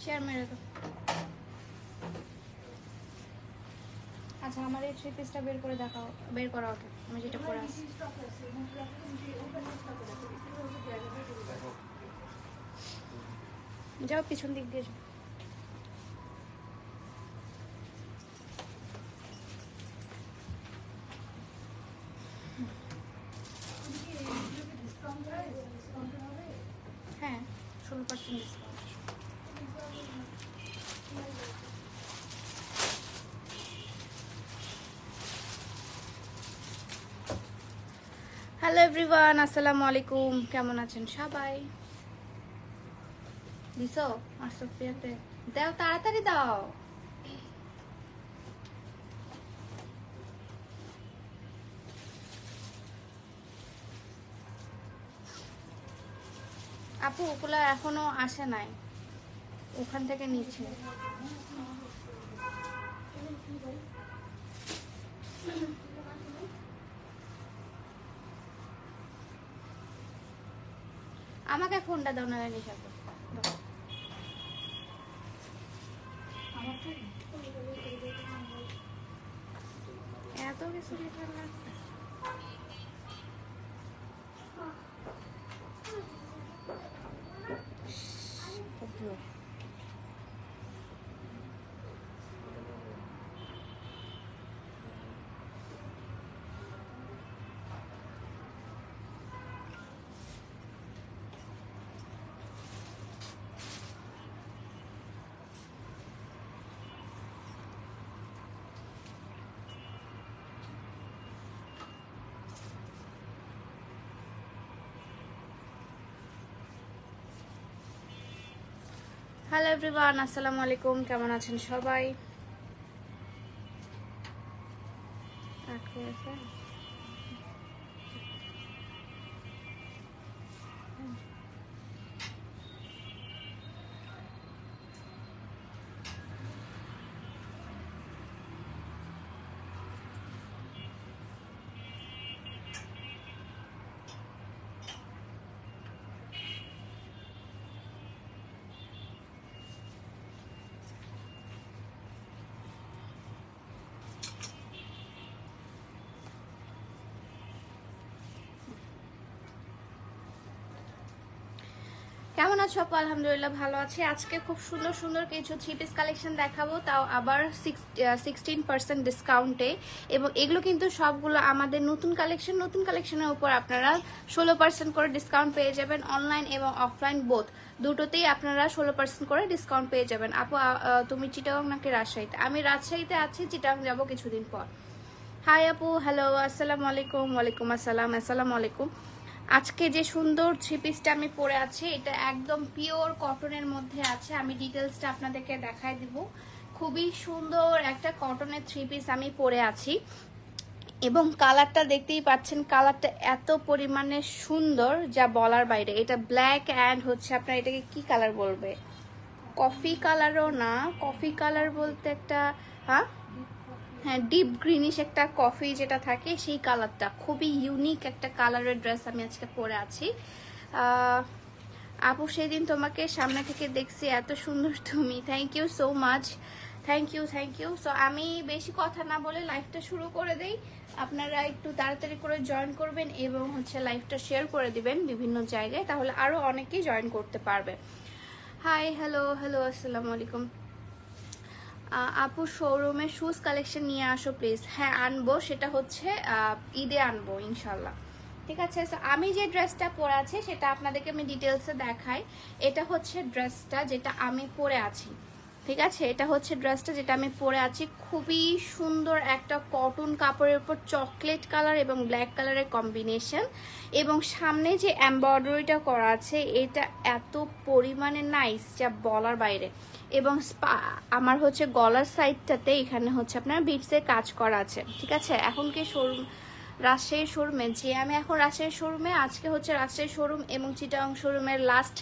Share মেরে দাও। আচ্ছা আমার এই থ্রি পিসটা বের করে দেখাও, বের করা ওকে, আমি যেটা পরে আছি। যাও পিছন দিক দিয়ে যাও। হ্যাঁ 16% ডিসকাউন্ট। হ্যালো এভরিওয়ান, আসসালামু আলাইকুম। কেমন আছেন সবাই? দিছো আর সোফিয়াতে দাও, তাড়াতাড়ি দাও। আপু ওগুলো এখনো আসে নাই, ওখান থেকে নিচ্ছে। আমাকে ফোনটা দাও না নিশা, এত কিছু লেখা লাগছে। হ্যালো এভরিওয়ান, আসসালামু আলাইকুম। কেমন আছেন সবাই? কেমন আছো আপু? আলহামদুলিল্লাহ ভালো আছি। আজকে খুব সুন্দর সুন্দর কিছু থ্রি পিস কালেকশন দেখাবো, তাও আবার 16% ডিসকাউন্টে। এবং এগুলো কিন্তু সবগুলো আমাদের নতুন কালেকশন। নতুন কালেকশনের উপর আপনারা 16% করে ডিসকাউন্ট পেয়ে যাবেন। অনলাইন এবং অফলাইন বোথ দুটোতেই আপনারা 16% করে ডিসকাউন্ট পেয়ে যাবেন। আপু তুমি চিটাগাং নাকি রাজশাহীতে? আমি রাজশাহীতে আছি, চিটাগাং যাবো কিছুদিন পর। হাই আপু, হ্যালো, আসসালামু আলাইকুম। ওয়ালাইকুম আসসালাম, আসসালামু আলাইকুম। আজকে যে সুন্দর থ্রি পিসটা আমি পরে আছি, এটা একদম পিওর কটনের মধ্যে আছে। আমি ডিটেলসটা আপনাদেরকে দেখাই দিব। খুবই সুন্দর একটা কটনের থ্রি পিস আমি পরে আছি, এবং কালারটা দেখতেই পাচ্ছেন, কালারটা এত পরিমাণে সুন্দর যা বলার বাইরে। এটা ব্ল্যাক অ্যান্ড হচ্ছে আপনার এটাকে কি কালার বলবে, কফি কালারও না, কফি কালার বলতে একটা হ্যাঁ ডিপ গ্রিনিশ একটা কফি যেটা থাকে সেই কালারটা। খুবই ইউনিক একটা কালারের ড্রেস আমি আজকে পরে আছি। আপু সেদিন তোমাকে সামনে থেকে দেখছি, এত সুন্দর তুমি। Thank you so much, thank you thank you. So আমি বেশি কথা না বলে লাইভটা শুরু করে দেই। আপনারা একটু তাড়াতাড়ি করে জয়েন করবেন এবং হচ্ছে লাইভটা শেয়ার করে দিবেন বিভিন্ন জায়গায়, তাহলে আরও অনেকেই জয়েন করতে পারবে। হাই, হ্যালো হ্যালো, আসসালামু আলাইকুম। আপু শোরুমে শুজ কালেকশন নিয়ে আসো প্লিজ। হ্যাঁ আনবো, সেটা হচ্ছে ঈদে আনবো ইনশাল্লাহ। ঠিক আছে, সো আমি যে ড্রেসটা পরে আছি সেটা আপনাদেরকে আমি ডিটেলসে দেখাই। এটা হচ্ছে ড্রেসটা যেটা আমি পরে আছি, ঠিক আছে? এটা হচ্ছে ড্রেসটা যেটা আমি পরে আছি। খুবই সুন্দর একটা কটন কাপড়ের উপর চকলেট কালার এবং ব্ল্যাক কালারের কম্বিনেশন, এবং সামনে যে এমব্রয়ডারিটা করা আছে এটা এত পরিমাণে নাইস যা বলার বাইরে। এবং আমার হচ্ছে গলার সাইডটাতে এখানে হচ্ছে আপনার বিটসের কাজ করা আছে, ঠিক আছে? এখন কি শোরুম রাজশাহী শোরুমে, যে আমি এখন রাজশাহী শোরুমে, আজকে হচ্ছে রাজশাহী শোরুম এবং চিটাগাং শোরুমের লাস্ট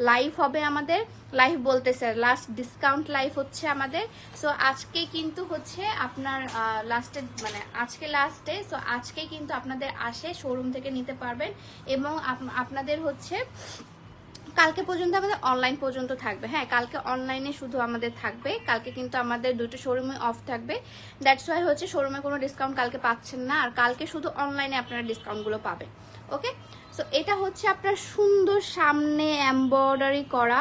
লাইভ হবে আমাদের, লাইভ বলতেছে লাস্ট ডিসকাউন্ট লাইভ হচ্ছে আমাদের। সো আজকে কিন্তু হচ্ছে আপনার লাস্টে, মানে আজকে লাস্ট ডে। সো আজকে কিন্তু আপনাদের আসে শোরুম থেকে নিতে পারবেন এবং আপনাদের হচ্ছে কালকে পর্যন্ত আমাদের অনলাইন পর্যন্ত থাকবে। হ্যাঁ, কালকে অনলাইনে শুধু আমাদের থাকবে, কালকে কিন্তু আমাদের দুটো শোরুমে অফ থাকবে। দ্যাটস ওয়াই হচ্ছে শোরুমে কোনো ডিসকাউন্ট কালকে পাচ্ছেন না, আর কালকে শুধু অনলাইনে আপনারা ডিসকাউন্টগুলো পাবেন। ওকে, সো এটা হচ্ছে আপনার সুন্দর সামনে এমব্রয়ডারি করা,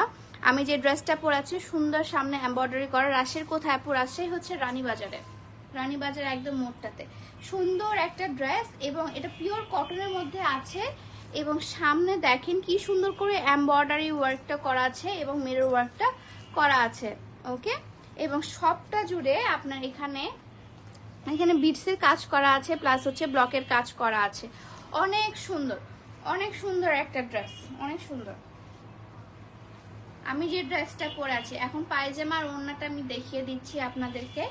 আমি যে ড্রেসটা পরে আছি সুন্দর সামনে এমব্রয়ডারি করা। রাজশাহীর কোথায় আপু? রাজশাহী হচ্ছে রানীবাজারে, রানীবাজার একদম মোড়টাতে সুন্দর একটা ড্রেস, এবং এটা পিওর কটনের মধ্যে আছে এবং সামনে দেখেন কি সুন্দর করে এমব্রয়ডারি ওয়ার্কটা করা আছে এবং মিরর ওয়ার্কটা করা আছে। ওকে, এবং সবটা জুড়ে আপনার এখানে বিটসের কাজ করা আছে, প্লাস হচ্ছে ব্লকের কাজ করা আছে। অনেক সুন্দর, অনেক সুন্দর একটা ড্রেস, অনেক সুন্দর। আমি যে ড্রেসটা পরে আছি এখন, পায়জামার ওড়নাটা আমি দেখিয়ে দিচ্ছি আপনাদেরকে।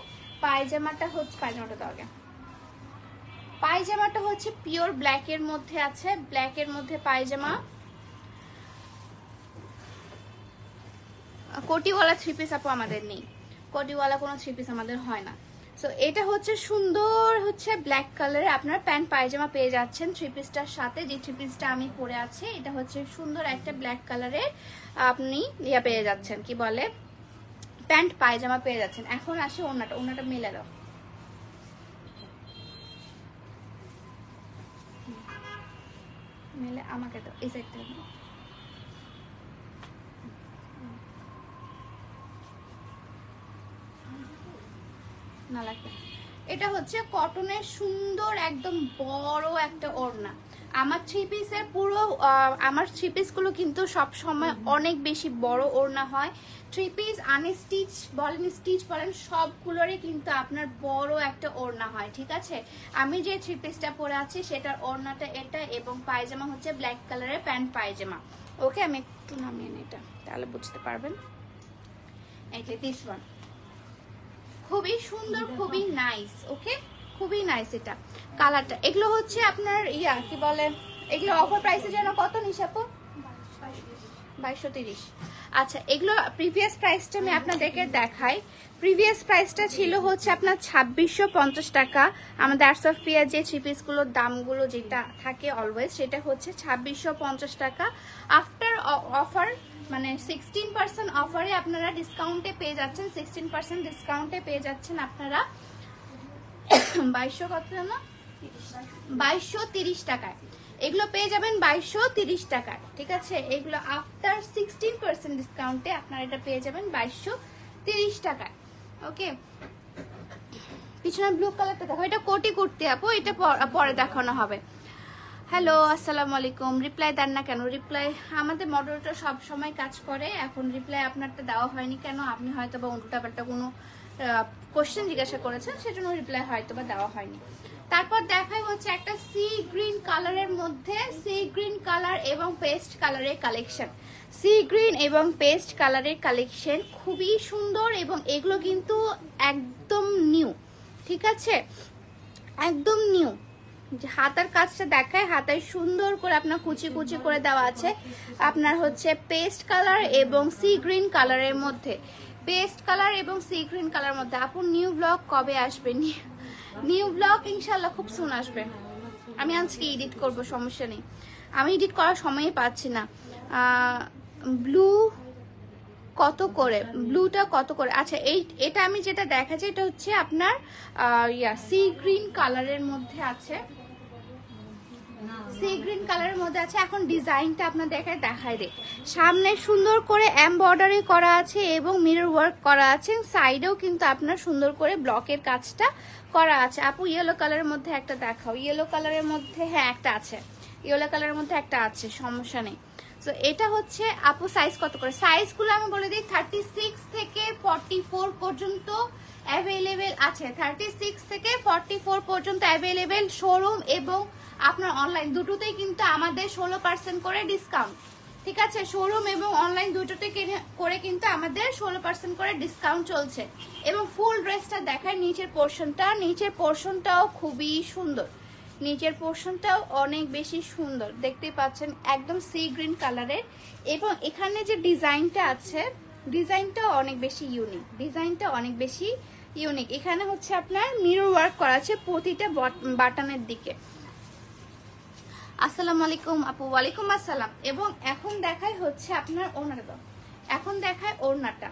পায়জামাটা হচ্ছে, পায়জামাটা তো আগে, পায়জামাটা হচ্ছে পিওর ব্ল্যাকের মধ্যে আছে, ব্ল্যাকের মধ্যে পায়জামা, কোটিওয়ালা থ্রি পিস আপু আমাদের নেই, কোটিওয়ালা কোনো থ্রি পিস আমাদের হয় না। সো এটা হচ্ছে সুন্দর হচ্ছে ব্ল্যাক কালারে আপনার প্যান্ট পায়জামা পেয়ে যাচ্ছেন থ্রি পিসটার সাথে। যে থ্রি পিসটা আমি পরে আছি এটা হচ্ছে সুন্দর একটা ব্ল্যাক কালারের আপনি ইয়া পেয়ে যাচ্ছেন, কি বলে, প্যান্ট পায়জামা পেয়ে যাচ্ছেন। এখন আসে ওড়নাটা, ওড়নাটা মেলে দাও, মেলে আমাকে দাও, এই সাইডটা না লাগবে। এটা হচ্ছে কটনের সুন্দর একদম বড় একটা ওড়না। আমার থ্রি পিসের পুরো আমার থ্রি পিসগুলো কিন্তু সব সময় অনেক বেশি বড় ওড়না হয়। থ্রি পিস আনস্টিচ বলেন, স্টিচ বলেন, সবগুলোরই কিন্তু আপনার বড় একটা ওড়না হয়, ঠিক আছে। আমি যে থ্রি পিসটা পরে আছি সেটার ওড়নাটা এটা, এবং পায়জামা হচ্ছে ব্ল্যাক কালারের প্যান্ট পায়জামা। ওকে, আমি একটু নামিয়ে নিই এটা, তাহলে বুঝতে পারবেন। এই যে দিস ওয়ান খুবই সুন্দর, খুবই নাইস। ওকে, খুবই নাইস এটা কালারটা। এগুলো হচ্ছে আপনার ইয়া কি বলে, এগুলো অফার প্রাইসে যেন কত নিশাপু? 2230। আচ্ছা, এগুলো প্রিভিয়াস প্রাইসটা আমি আপনাদেরকে দেখাই। প্রিভিয়াস প্রাইসটা ছিল হচ্ছে আপনার 2650 টাকা। আমাদের আর্টস অফ পিয়া যে থ্রি পিসগুলোর দামগুলো যেটা থাকে অলওয়েজ, সেটা হচ্ছে 2650 টাকা। আফটার অফার মানে 16% অফারে আপনারা ডিসকাউন্টে পেয়ে যাচ্ছেন, 16% ডিসকাউন্টে পেয়ে যাচ্ছেন আপনারা 2200 কত না 2230 টাকায় এগুলো পেয়ে যাবেন, 2230 টাকায়, ঠিক আছে। এগুলো আফটার 16% ডিসকাউন্টে আপনারা এটা পেয়ে যাবেন 2230 টাকায়। ওকে, পিছনে ব্লু কালারটা দেখো, এটা কোটি কুর্তি আপু, এটা পরে দেখানো হবে। হ্যালো, আসসালামু আলাইকুম। রিপ্লাই দেন না কেন? রিপ্লাই আমাদের মডারেটর সব সময় কাজ করে, এখন রিপ্লাই আপনারটা দেওয়া হয়নি কেন? আপনি হয়তো বা উল্টাপাল্টা কোনো কোশ্চেন জিজ্ঞাসা করেছেন, সেজন্য রিপ্লাই হয়তো বা দেওয়া হয়নি। তারপর দেখাই হচ্ছে একটা সি গ্রিন কালারের মধ্যে, সি গ্রিন কালার এবং পেস্ট কালারের কালেকশন। সি গ্রিন এবং পেস্ট কালারের কালেকশন খুবই সুন্দর, এবং এগুলো কিন্তু একদম নিউ, ঠিক আছে, একদম নিউ। হাতার কাজটা দেখায়, হাতায় সুন্দর করে আপনার কুচি কুচি করে দেওয়া আছে। আপনার হচ্ছে পেস্ট কালার এবং সি গ্রিন কালারের মধ্যে, পেস্ট কালার এবং সি গ্রিন কালার মধ্যে। আপু নিউ ব্লগ কবে আসবে? নিউ ব্লগ ইনশাল্লাহ খুব সুন আসবে। আমি আজকে এডিট করব, সমস্যা নেই, আমি এডিট করার সময়ই পাচ্ছি না। ব্লু কত করে? ব্লুটা কত করে? আচ্ছা, এটা আমি যেটা দেখাচ্ছি এটা হচ্ছে আপনার সি গ্রিন কালারের মধ্যে আছে, সি গ্রিন কালারের মধ্যে আছে। এখন ডিজাইনটা আপনাদেরকে দেখাই দে। সামনে সুন্দর করে এমব্রয়ডারি করা আছে এবং মিরর ওয়ার্ক করা আছে, সাইডেও কিন্তু আপনার সুন্দর করে ব্লকের কাজটা করা আছে। আপু ইয়েলো কালারের মধ্যে একটা দেখাও। ইয়েলো কালারের মধ্যে, হ্যাঁ একটা আছে, ইয়েলো কালারের মধ্যে একটা আছে, সমস্যা নেই। তো এটা হচ্ছে আপু সাইজ কত করে? সাইজগুলো আমি বলে দিই, 36 থেকে 44 পর্যন্ত অ্যাভেলেবেল আছে। 36 থেকে 44 পর্যন্ত অ্যাভেলেবেল শোরুম এবং আপনার অনলাইন দুটোতেই কিন্তু আমাদের 16% করে ডিসকাউন্ট, ঠিক আছে। শোরুম এবং অনলাইন দুটোতে করে কিন্তু আমাদের 16% করে ডিসকাউন্ট চলছে। এবং ফুল ড্রেসটা দেখায়, নিচের পোর্শনটা, নিচের পোর্শনটাও খুবই সুন্দর, নিচের পোর্শনটাও অনেক বেশি সুন্দর, দেখতে পাচ্ছেন একদম সি গ্রিন কালারের। এবং এখানে যে ডিজাইনটা আছে, ডিজাইনটাও অনেক বেশি ইউনিক, ডিজাইনটা অনেক বেশি ইউনিক। এখানে হচ্ছে আপনার মিরর ওয়ার্ক করা আছে প্রতিটা বাটনের দিকে। আসসালামু আলাইকুম আপু। ওয়ালাইকুম আসসালাম। এবং এখন দেখায় হচ্ছে আপনার ওড়নাটা, এখন দেখায় ওড়নাটা।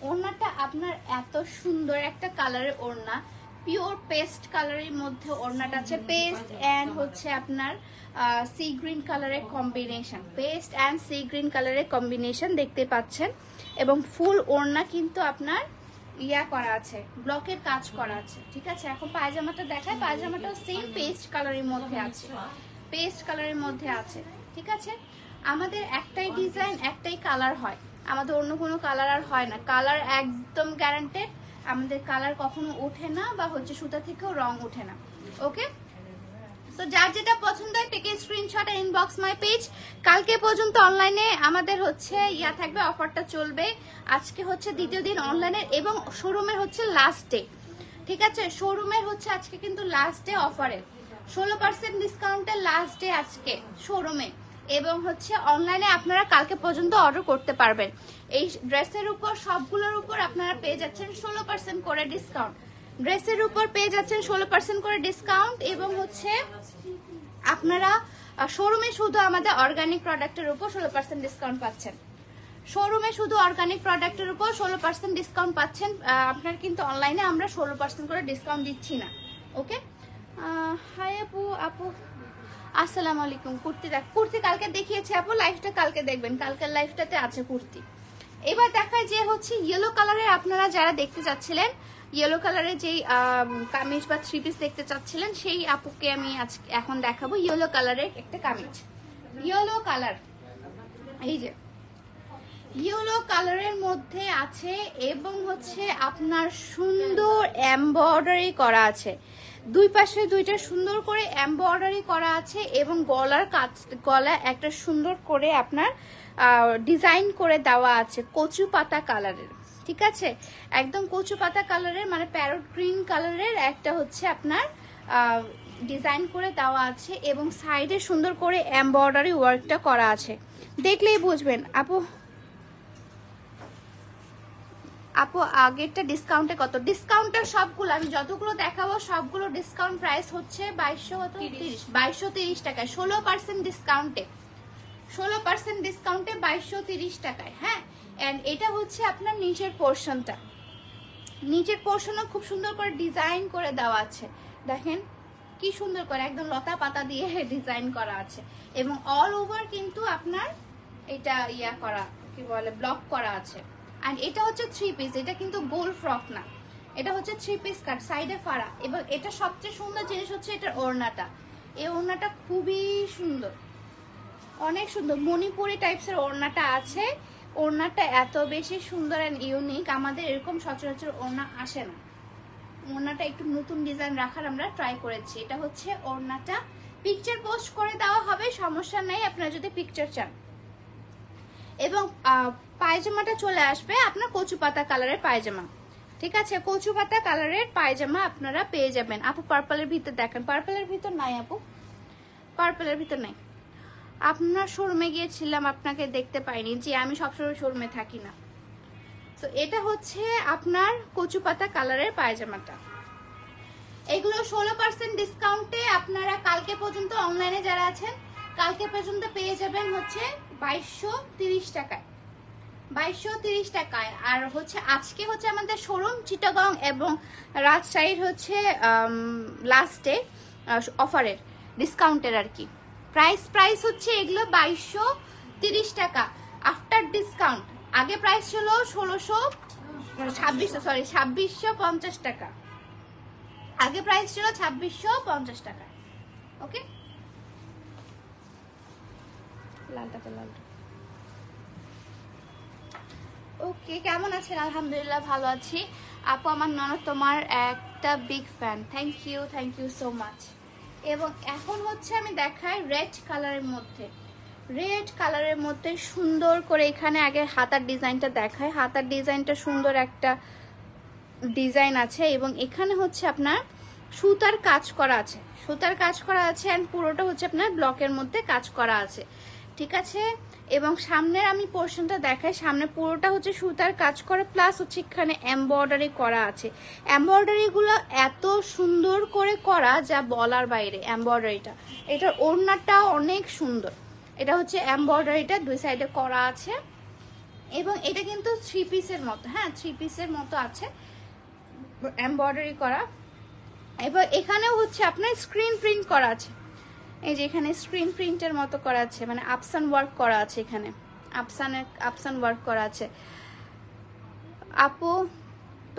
ওড়নাটা আপনার এত সুন্দর একটা কালারের ওড়না, পিওর পেস্ট কালারের মধ্যে ওড়নাটা আছে। পেস্ট অ্যান্ড হচ্ছে আপনার সি গ্রিন কালারের combination, paste and sea green কালারের কম্বিনেশন দেখতে পাচ্ছেন। এবং ফুল ওড়না কিন্তু আপনার ইয়া করা আছে, ব্লকের কাজ করা আছে, ঠিক আছে। এখন পায়জামাটা দেখায়, পায়জামাটাও সেম পেস্ট কালারের মধ্যে আছে, পেস্ট কালারের মধ্যে আছে, ঠিক আছে। আমাদের একটাই ডিজাইন, একটাই কালার হয়, আমাদের অন্য কোনো কালার আর হয় না। কালার একদম গ্যারান্টেড, আমাদের কালার কখনো ওঠে না বা হচ্ছে সুতা থেকেও রং ওঠে না। ওকে, তো যার যেটা পছন্দ হয় টেকে স্ক্রিনশট আর ইনবক্স মাই পেজ। কালকে পর্যন্ত অনলাইনে আমাদের হচ্ছে ইয়া থাকবে, অফারটা চলবে। আজকে হচ্ছে দ্বিতীয় দিন অনলাইনের এবং শোরুমের হচ্ছে লাস্ট ডে, ঠিক আছে। শোরুমের হচ্ছে আজকে কিন্তু লাস্ট ডে অফারের, 16% ডিসকাউন্টের লাস্ট ডে আজকে শোরুমে। এবং হচ্ছে অনলাইনে আপনারা কালকে পর্যন্ত অর্ডার করতে পারবেন। এই ড্রেসের উপর সবগুলোর উপর আপনারা পেয়ে যাচ্ছেন 16% করে ডিসকাউন্ট, ড্রেসের উপর পেয়ে যাচ্ছেন 16% করে ডিসকাউন্ট। এবং হচ্ছে আপনারা শোরুমে শুধু আমাদের অর্গানিক প্রোডাক্টের উপর 16% ডিসকাউন্ট পাচ্ছেন, শোরুমে শুধু অর্গানিক প্রোডাক্টের উপর 16% ডিসকাউন্ট পাচ্ছেন। আপনার কিন্তু অনলাইনে আমরা 16% করে ডিসকাউন্ট দিচ্ছি না। ওকে, হাই আপু। আপু আসসালামু আলাইকুম। কুর্তি কালকে দেখিয়েছি আপু, লাইভটা কালকে দেখবেন, কালকের লাইভটাতে আছে কুর্তি। এবার দেখায় যে হচ্ছে ইয়েলো কালারের, আপনারা যারা দেখতে চাচ্ছিলেন ইয়েলো কালারের যেই কামিজ বা থ্রি পিস দেখতে চাচ্ছিলেন, সেই আপুকে আমি এখন দেখাবো ইয়েলো কালারের একটা কামিজ। ইয়েলো কালার, এই যে ইয়েলো কালারের মধ্যে আছে এবং হচ্ছে আপনার সুন্দর এমব্রয়ডারি করা আছে, দুই পাশে দুইটা সুন্দর করে এমব্রয়ডারি করা আছে। এবং গলার কাজ, গলা একটা সুন্দর করে আপনার ডিজাইন করে দেওয়া আছে কচু পাতা কালারের, ঠিক আছে। একদম কচু পাতা কালারের মানে প্যারট গ্রিন কালারের একটা হচ্ছে আপনার ডিজাইন করে দেওয়া আছে। এবং সাইডে সুন্দর করে এমব্রয়ডারি ওয়ার্কটা করা আছে, দেখলেই বুঝবেন। আপু আপু আগেরটা ডিসকাউন্টে কত? ডিসকাউন্টের সবগুলো আমি যতগুলো দেখাবো সবগুলো ডিসকাউন্ট প্রাইস হচ্ছে 2230 টাকায়, 16% ডিসকাউন্টে, 16% ডিসকাউন্টে 2230 টাকায়। হ্যাঁ, এন্ড এটা হচ্ছে আপনার নিচের পোর্শনটা, নিচের পোর্শনও খুব সুন্দর করে ডিজাইন করে দেওয়া আছে, দেখেন কি সুন্দর করে একদম লতা পাতা দিয়ে ডিজাইন করা আছে। এবং অল ওভার কিন্তু আপনার এটা ইয়া করা, কি বলে, ব্লক করা আছে। আর এটা হচ্ছে থ্রি পিস, এটা কিন্তু গোল ফ্রক না, এটা হচ্ছে থ্রি পিস কাট, সাইডে ফাড়া। এবং এটা সবচেয়ে সুন্দর জিনিস হচ্ছে এটার ওড়নাটা, এই ওড়নাটা খুবই সুন্দর, অনেক সুন্দর মণিপুরি টাইপসের ওড়নাটা আছে। ওড়নাটা এত বেশি সুন্দর অ্যান্ড ইউনিক, আমাদের এরকম সচরাচর ওড়না আসে না। ওড়নাটা একটু নতুন ডিজাইন রাখার আমরা ট্রাই করেছি। এটা হচ্ছে ওড়নাটা, পিকচার পোস্ট করে দেওয়া হবে, সমস্যা নেই আপনারা যদি পিকচার চান। এবং পায়জামাটা চলে আসবে আপনার কচু পাতা কালারের পায়জামা, ঠিক আছে। কচু পাতা কালারের পায়জামা আপনারা পেয়ে যাবেন। আপু পার্পলের ভিতর দেখেন, পার্পলের ভিতর নাই আপু, পার্পলের ভিতর নাই। আপনার শোরুমে গিয়েছিলাম, আপনাকে দেখতে পাইনি, যে আমি সবসময় শোরুমে থাকি না। তো এটা হচ্ছে আপনার কচু পাতা কালারের পায়জামাটা। এগুলো 16% ডিসকাউন্টে আপনারা কালকে পর্যন্ত অনলাইনে যারা আছেন কালকে পর্যন্ত পেয়ে যাবেন হচ্ছে 2230 টাকায়, 2230 টাকায়। আর হচ্ছে আজকে হচ্ছে আমাদের শোরুম চিটাগং এবং রাজশাহীর হচ্ছে লাস্টে অফারের ডিসকাউন্টের আর কি প্রাইস হচ্ছে এগুলো 2230 টাকা আফটার ডিসকাউন্ট। আগে প্রাইস ছিল 2650 টাকা, আগে প্রাইস ছিল 2650 টাকা। ওকে, লালটা তো লালটা। ওকে, কেমন আছেন? আলহামদুলিল্লাহ ভালো আছি আপু। আমার ননদ তোমার একটা big fan, thank you so much. এবং এখন হচ্ছে আমি দেখাই রেড কালারের মধ্যে, রেড কালারের মধ্যে সুন্দর করে এখানে আগে হাতার ডিজাইনটা দেখায়। হাতার ডিজাইনটা সুন্দর একটা ডিজাইন আছে এবং এখানে হচ্ছে আপনার সুতার কাজ করা আছে, সুতার কাজ করা আছে অ্যান্ড পুরোটা হচ্ছে আপনার ব্লকের মধ্যে কাজ করা আছে, ঠিক আছে। এবং সামনের আমি পোর্শনটা দেখাই, সামনে পুরোটা হচ্ছে সুতার কাজ করা প্লাস হচ্ছে এখানে এমব্রয়ডারি করা আছে। এমব্রয়ডারিগুলো এত সুন্দর করে করা যা বলার বাইরে। এমব্রয়ডারিটা, এটার ওড়নাটা অনেক সুন্দর। এটা হচ্ছে এমব্রয়ডারিটা দুই সাইডে করা আছে এবং এটা কিন্তু 3 পিসের মতো, হ্যাঁ 3 পিসের মতো আছে এমব্রয়ডারি করা। এবার এখানেও হচ্ছে আপনার স্ক্রিন প্রিন্ট করা আছে, এই যে এখানে স্ক্রিন প্রিন্টের মতো করা আছে, মানে আপসান ওয়ার্ক করা আছে, এখানে আপসান ওয়ার্ক করা আছে। আপু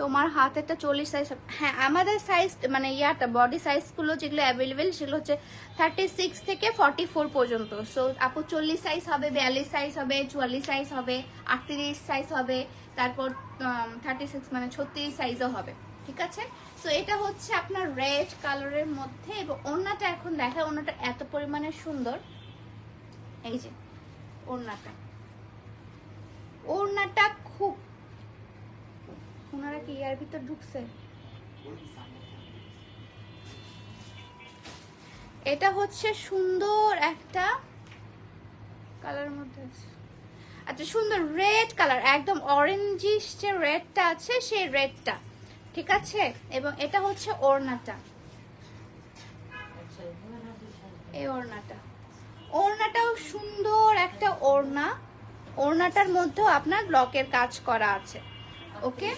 তোমার হাতেরটা 40 সাইজ? হ্যাঁ আমাদের সাইজ মানে ইয়াটা বডি সাইজগুলো যেগুলো অ্যাভেলেবেল সেগুলো হচ্ছে 36 থেকে 44 পর্যন্ত। সো আপু 40 সাইজ হবে, 42 সাইজ হবে, 44 সাইজ হবে, 38 সাইজ হবে, তারপর 36 মানে 36 সাইজও হবে, ঠিক আছে। সো এটা হচ্ছে আপনার রেড কালারের মধ্যে এবং ওড়নাটা এখন দেখা, ওড়নাটা এত পরিমাণে সুন্দর, এই যে ওড়নাটা খুব, ওনারা কি ইয়ার ভিতর ঢুকছে? এটা হচ্ছে সুন্দর একটা কালার মধ্যে আছে, আচ্ছা সুন্দর রেড কালার, একদম অরেঞ্জিশ যে রেডটা আছে সেই রেডটা, ঠিক আছে। এবং এটা হচ্ছে ওড়নাটা, এই ওড়নাটাও সুন্দর একটা ওড়না, ওড়নাটার মধ্যেও আপনার ব্লকের কাজ করা আছে, ওকে।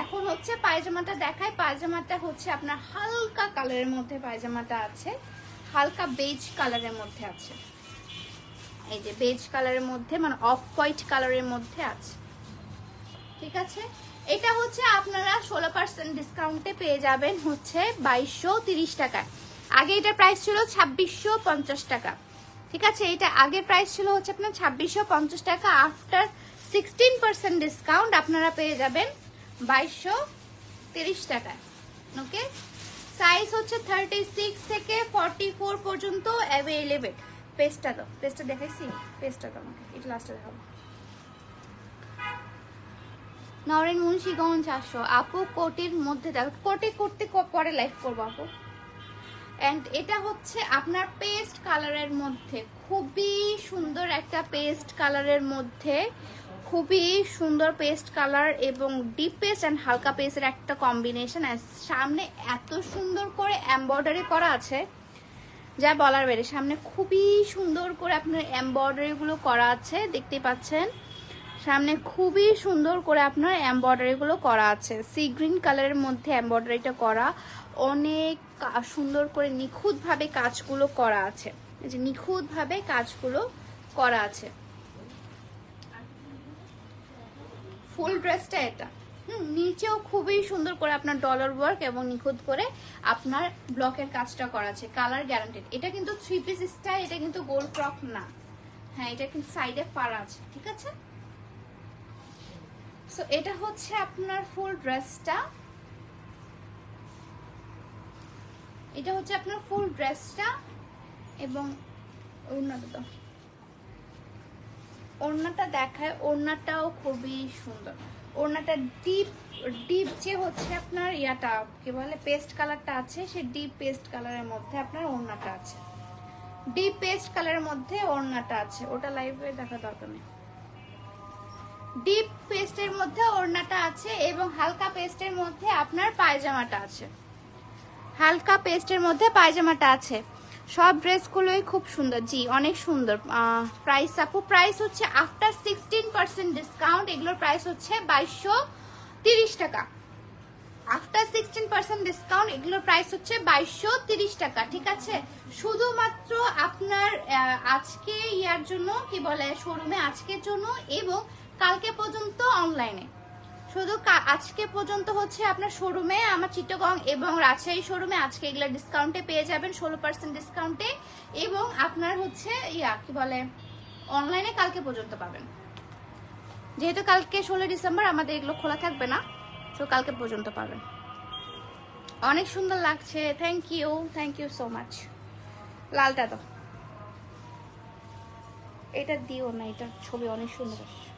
এখন হচ্ছে পায়জামাটা দেখাই। পায়জামাটা হচ্ছে আপনার হালকা কালারের মধ্যে পায়জামাটা আছে, হালকা বেজ কালারের মধ্যে আছে, এই যে বেজ কালারের মধ্যে মানে অফ হোয়াইট কালারের মধ্যে আছে, ঠিক আছে। এটা হচ্ছে আপনারা 16% ডিসকাউন্টে পেয়ে যাবেন হচ্ছে 2230 টাকায়। আগে এটার প্রাইস ছিল 2650 টাকা, ঠিক আছে। এটা আগের প্রাইস ছিল হচ্ছে আপনার 2650 টাকা। আফটার 16% ডিসকাউন্ট আপনারা পেয়ে যাবেন 2230 টাকায়, ওকে। সাইজ হচ্ছে 36 থেকে 44 পর্যন্ত অ্যাভেলেবেল। পেজটা দাও, পেজটা দেখাইছি, পেজটা দাও আমাকে, এটা লাস্টে দেখাবো। নরেন মুন্সিগঞ্জ আসো আপু, কোটির মধ্যে দেখো, কোটি করতে পরে লাইভ করবো আপু। এন্ড এটা হচ্ছে আপনার পেস্ট কালারের মধ্যে, খুবই সুন্দর একটা পেস্ট কালারের মধ্যে, খুবই সুন্দর পেস্ট কালার এবং ডিপ পেস্ট অ্যান্ড হালকা পেস্টের একটা কম্বিনেশন। সামনে এত সুন্দর করে এমব্রয়ডারি করা আছে যা বলার বাইরে। সামনে খুবই সুন্দর করে আপনার এমব্রয়ডারিগুলো করা আছে, দেখতে পাচ্ছেন সামনে খুবই সুন্দর করে আপনার এমব্রয়ডারিগুলো করা আছে। সি গ্রিন কালারের মধ্যে এমব্রয়ডারিটা করা, অনেক সুন্দর করে নিখুঁতভাবে কাজগুলো করা আছে, এই যে নিখুঁতভাবে কাজগুলো করা আছে। ফুল ড্রেসটা এটা, নিচেও খুবই সুন্দর করে আপনার ডলার ওয়ার্ক এবং নিখুঁত করে আপনার ব্লকের কাজটা করা আছে, কালার গ্যারান্টেড। এটা কিন্তু 3 পিস স্টাইল, এটা কিন্তু গোল ফ্রক না, হ্যাঁ এটা কিন্তু সাইডে পাড়া আছে, ঠিক আছে। সো এটা হচ্ছে আপনার ফুল ড্রেসটা, এটা হচ্ছে আপনার ফুল ড্রেসটা এবং ওড়নাটা দেখায়, ওড়নাটাও খুবই সুন্দর। ওড়নাটা ডিপ ডিপ যে হচ্ছে আপনার ইয়াটা কি বলে পেস্ট কালারটা আছে, সেই ডিপ পেস্ট কালারের মধ্যে আপনার ওড়নাটা আছে, ডিপ পেস্ট কালারের মধ্যে ওড়নাটা আছে। ওটা লাইভে দেখা দরকার নেই। ডিপ পেস্টের মধ্যে ওড়নাটা আছে এবং হালকা পেস্টের মধ্যে আপনার পায়জামাটা আছে, হালকা পেস্টের মধ্যে পায়জামাটা আছে। সব ড্রেসগুলোই খুব সুন্দর, জি অনেক সুন্দর। প্রাইস আপু, প্রাইস হচ্ছে আফটার 16% ডিসকাউন্ট এগুলোর প্রাইস হচ্ছে 2230 টাকা। আফটার 16% ডিসকাউন্ট এগুলোর প্রাইস হচ্ছে 2230 টাকা, ঠিক আছে। শুধুমাত্র আপনার আজকে ইয়ার জন্য কি বলে শোরুমে আজকের জন্য এবং কালকে পর্যন্ত অনলাইনে, শুধু আজকে পর্যন্ত হচ্ছে আপনার শোরুমে, আমার চিটাগং এবং রাজশাহী শোরুমে আজকে এগুলো ডিসকাউন্টে পেয়ে যাবেন 16% ডিসকাউন্টে, এবং আপনার হচ্ছে ইয়া কি বলে অনলাইনে কালকে পর্যন্ত পাবেন, যেহেতু কালকে 16 ডিসেম্বর আমাদের এগুলো খোলা থাকবে না, তো কালকে পর্যন্ত পাবেন। অনেক সুন্দর লাগছে, থ্যাংক ইউ সো মাচ। লালটা তো এটা দিও না, এটার ছবি অনেক সুন্দর আসছে।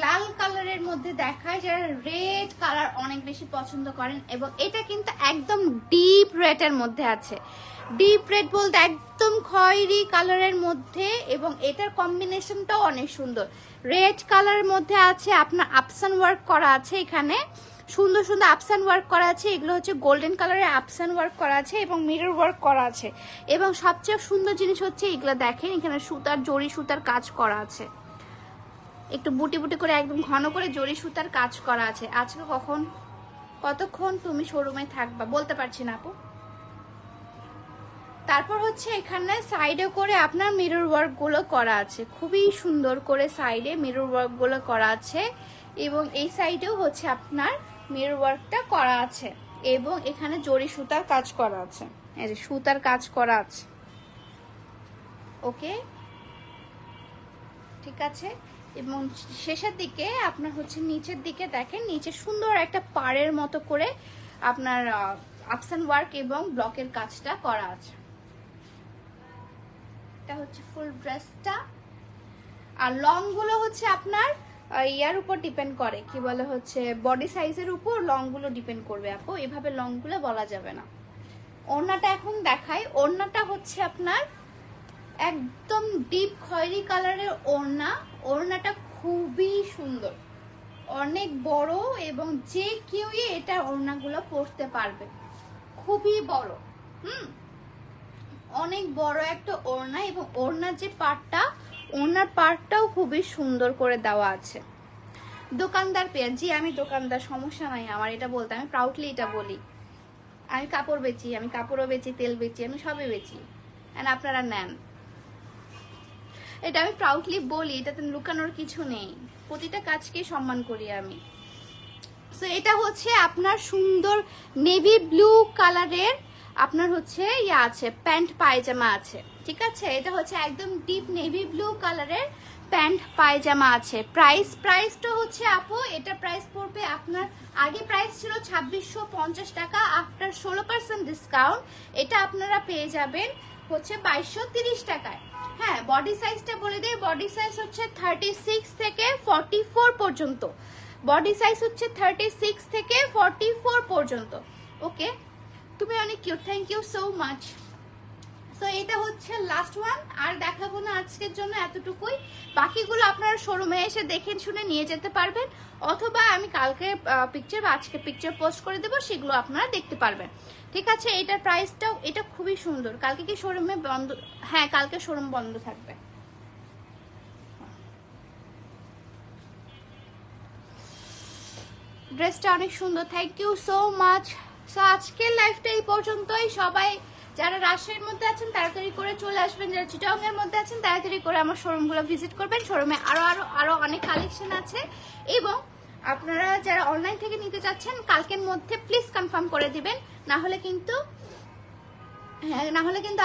লাল কালারের মধ্যে দেখায়, যারা রেড কালার অনেক বেশি পছন্দ করেন। এবং এটা কিন্তু একদম ডিপ রেডের মধ্যে আছে। ডিপ রেড বলতে একদম খয়েরি কালারের মধ্যে, এবং এটার কম্বিনেশনটাও অনেক সুন্দর। রেড কালারের মধ্যে আছে আপনার আপসান ওয়ার্ক করা আছে, এখানে সুন্দর সুন্দর আপসান ওয়ার্ক করা আছে। এগুলো হচ্ছে গোল্ডেন কালারের আপসান ওয়ার্ক করা আছে এবং মিরর ওয়ার্ক করা আছে। এবং সবচেয়ে সুন্দর জিনিস হচ্ছে এগুলো দেখেন, এখানে সুতার জরি সুতার কাজ করা আছে, একটু বুটি বুটি করে একদম ঘন করে জরি সুতার কাজ করা আছে। আজকে কতক্ষণ তুমি শোরুমে থাকবা বলতে পারছি না আপু। তারপর হচ্ছে এখানে সাইডে করে আপনার মিরর ওয়ার্ক গুলো করা আছে, খুবই সুন্দর করে সাইডে মিরর ওয়ার্ক গুলো করা আছে। এবং এই সাইডেও হচ্ছে আপনার মিরর ওয়ার্কটা করা আছে, এবং এখানে জরি সুতার কাজ করা আছে, এই যে সুতার কাজ করা আছে। ওকে, ঠিক আছে। এবং শেষের দিকে আপনার হচ্ছে নিচের দিকে দেখেন, নিচে সুন্দর একটা পাড়ের মতো করে আপনার আপসান ওয়ার্ক এবং ব্লকের কাজটা করা আছে। এটা হচ্ছে ফুল ড্রেসটা। আর লং গুলো হচ্ছে আপনার ইয়ার উপর ডিপেন্ড করে, কি বলে হচ্ছে বডি সাইজের উপর লং গুলো ডিপেন্ড করবে আপু, এভাবে লং গুলো বলা যাবে না। ওড়নাটা এখন দেখাই। ওড়নাটা হচ্ছে আপনার একদম ডিপ খয়েরি কালারের ওড়না। ওড়নাটা খুবই সুন্দর, অনেক বড়, এবং যে কেউই এটা ওড়নাগুলো পরতে পারবে, খুবই বড়। অনেক বড় একটা ওড়না, এবং ওড়নার যে পাটটা, ওড়নার পাটটাও খুবই সুন্দর করে দেওয়া আছে। দোকানদার পেয়ে, জি আমি দোকানদার, সমস্যা নাই আমার এটা বলতে, আমি প্রাউডলি এটা বলি। আমি কাপড় বেচি, আমি কাপড়ও বেচি, তেল বেচি, আমি সবই বেচি, এন্ড আপনারা নেন। এটা আমি প্রাউডলি বলি, এটাতে লুকানোর কিছু নেই, প্রতিটা কাজকে সম্মান করি আমি। সো এটা হচ্ছে আপনার সুন্দর নেভি ব্লু কালারের আপনার হচ্ছে ইয়া আছে, প্যান্ট পায়জামা আছে, ঠিক আছে। এটা হচ্ছে একদম ডিপ নেভি ব্লু কালারের প্যান্ট পায়জামা আছে। প্রাইসটা হচ্ছে আপু, এটা প্রাইস পড়বে আপনার, আগে প্রাইস ছিল 2650 টাকা, আফটার 16% ডিসকাউন্ট এটা আপনারা পেয়ে যাবেন হচ্ছে 2230 টাকায়। হ্যাঁ, বডি সাইজটা বলে দিই, বডি সাইজ হচ্ছে 36 থেকে 44 পর্যন্ত। বডি সাইজ হচ্ছে 36 থেকে 44 পর্যন্ত। ওকে, তুমি অনেক cute, thank you so much. So এটা হচ্ছে লাস্ট ওয়ান, আর দেখাবো না আজকের জন্য, এতটুকুই। বাকিগুলো আপনারা শোরুমে এসে দেখে শুনে নিয়ে যেতে পারবেন, অথবা আমি কালকে পিকচার বা আজকে পিকচার পোস্ট করে দেবো, সেগুলো আপনারা দেখতে পারবেন, ঠিক আছে। এটার প্রাইসটাও, এটা খুবই সুন্দর। কালকে কি শোরুমে বন্ধ? হ্যাঁ, কালকে শোরুম বন্ধ থাকবে। ড্রেসটা অনেক সুন্দর, thank you so much. So আজকের লাইফটা এই পর্যন্তই। সবাই যারা রাজশাহীর মধ্যে আছেন তাড়াতাড়ি করে চলে আসবেন, যারা চিটাগং এর মধ্যে আছেন তাড়াতাড়ি করে আমার শোরুমগুলো ভিজিট করবেন। শোরুমে আরো অনেক কালেকশন আছে। এবং আপনারা যারা অনলাইন থেকে নিতে চাচ্ছেন কালকের মধ্যে প্লিজ কনফার্ম করে দিবেন, না হলে কিন্তু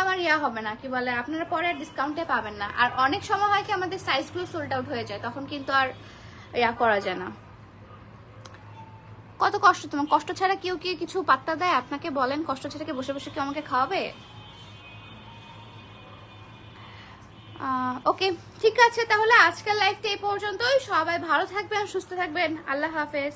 আমার ইয়া হবে না, কি বলে, আপনারা পরে ডিসকাউন্টে পাবেন না। আর অনেক সময় হয় কি আমাদের সাইজগুলো সোল্ড আউট হয়ে যায়, তখন কিন্তু আর ইয়া করা যায় না। কত কষ্ট তোমার, কষ্ট ছাড়া কেউ কি কিছু পাত্তা দেয় আপনাকে? বলেন, কষ্ট ছাড়া কি বসে বসে কেউ আমাকে খাওয়াবে? ওকে, ঠিক আছে, তাহলে আজকের লাইফটা এই পর্যন্তই। সবাই ভালো থাকবেন, সুস্থ থাকবেন, আল্লাহ হাফেজ।